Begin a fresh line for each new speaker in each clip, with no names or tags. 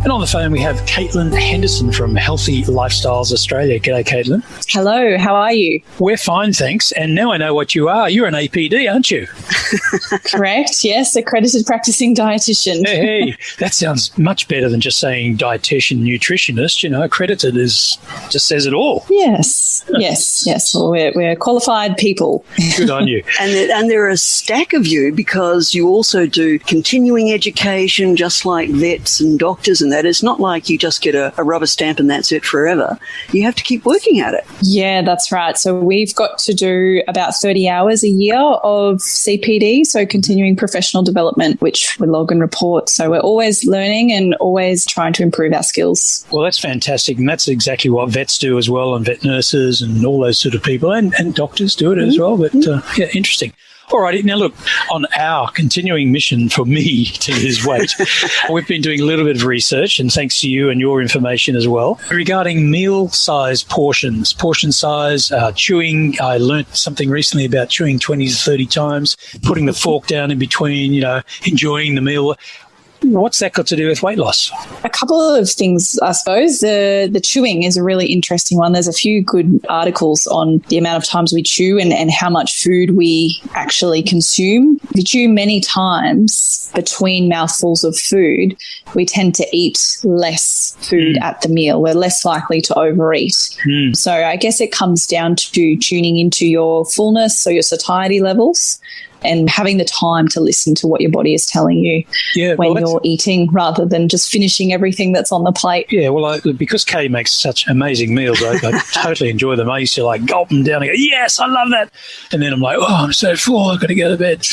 And on the phone, we have Caitlyn Henderson from Healthy Lifestyles Australia. G'day, Caitlyn.
Hello, how are you?
We're fine, thanks. And now I know what you are. You're an APD, aren't you?
Correct, yes, accredited practicing dietitian.
Hey, that sounds much better than just saying dietitian, nutritionist. You know, accredited just says it all.
Yes. Well, we're qualified people.
Good on you.
And there are a stack of you because you also do continuing education, just like vets and doctors and that. It's not like you just get a rubber stamp and that's it forever. You have to keep working at it.
Yeah, that's right. So we've got to do about 30 hours a year of CPD, so continuing professional development, which we log and report. So we're always learning and always trying to improve our skills.
Well, that's fantastic. And that's exactly what vets do as well, and vet nurses and all those sort of people, and doctors do it as well. But yeah, interesting. All righty. Now, look, on our continuing mission for me to lose weight, we've been doing a little bit of research, and thanks to you and your information as well, regarding meal size portions, portion size, chewing. I learnt something recently about chewing 20 to 30 times, putting the fork down in between, enjoying the meal. What's that got to do with weight loss?
A couple of things, I suppose. The chewing is a really interesting one. There's a few good articles on the amount of times we chew and how much food we actually consume. If you chew many times between mouthfuls of food, we tend to eat less food at the meal. We're less likely to overeat. So I guess it comes down to tuning into your fullness, so your satiety levels, and having the time to listen to what your body is telling you when you're eating, rather than just finishing everything that's on the plate.
Yeah, well, because Kaye makes such amazing meals, I totally enjoy them. I used to gulp them down and go, yes, I love that. And then I'm like, oh, I'm so full, I've got to go to bed.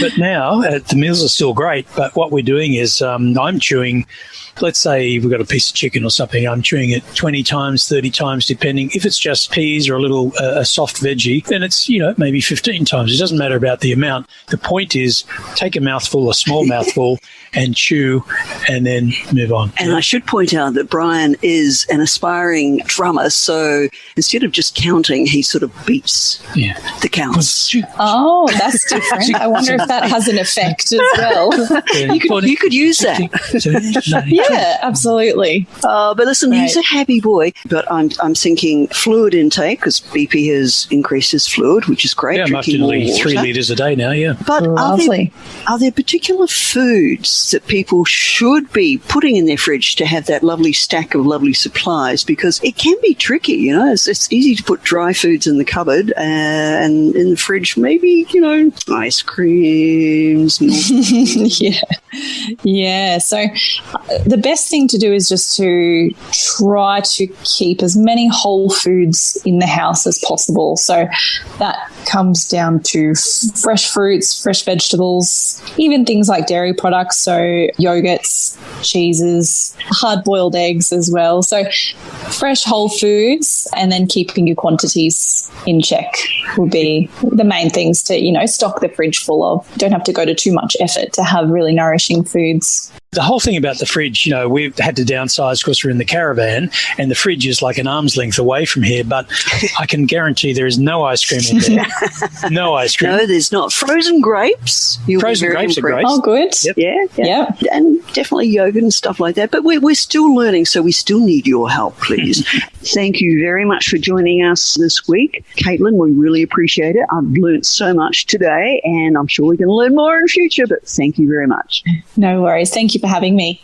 But now the meals are still great, but what we're doing is I'm chewing, let's say we've got a piece of chicken or something, I'm chewing it 20 times, 30 times, depending. If it's just peas or a soft veggie, then it's, maybe 15 times. It doesn't matter about the amount. The point is take a mouthful, a small mouthful, and chew and then move on.
And I should point out that Brian is an aspiring drummer, so instead of just counting, he sort of beats the counts.
Oh, that's different. I wonder if that has an effect as well.
You could use that. Yeah,
absolutely.
But listen, he's a happy boy. But I'm thinking fluid intake, because BP has increased his fluid, which is great.
Yeah, I'm up to nearly 3 litres a day now, yeah.
But are there particular foods that people should be putting in their fridge to have that lovely stack of lovely supplies? Because it can be tricky, It's easy to put dry foods in the cupboard and in the fridge, maybe, ice creams.
Yeah. So the best thing to do is just to try to keep as many whole foods in the house as possible. So that comes down to fresh fruits, fresh vegetables, even things like dairy products, so yogurts, cheeses, hard-boiled eggs as well. So fresh whole foods, and then keeping your quantities in check would be the main things to, stock the fridge full of. You don't have to go to too much effort to have really nourishing foods.
The whole thing about the fridge, we've had to downsize because we're in the caravan, and the fridge is like an arm's length away from here, but I can guarantee there is no ice cream in there. No ice cream.
No, there's not. Frozen grapes.
Frozen grapes are great.
Oh, good.
Yep. Yeah. And definitely yogurt and stuff like that. But we're still learning, so we still need your help, please. Thank you very much for joining us this week. Caitlyn, we really appreciate it. I've learned so much today, and I'm sure we can learn more in future, but thank you very much.
No worries. Thank you for having me.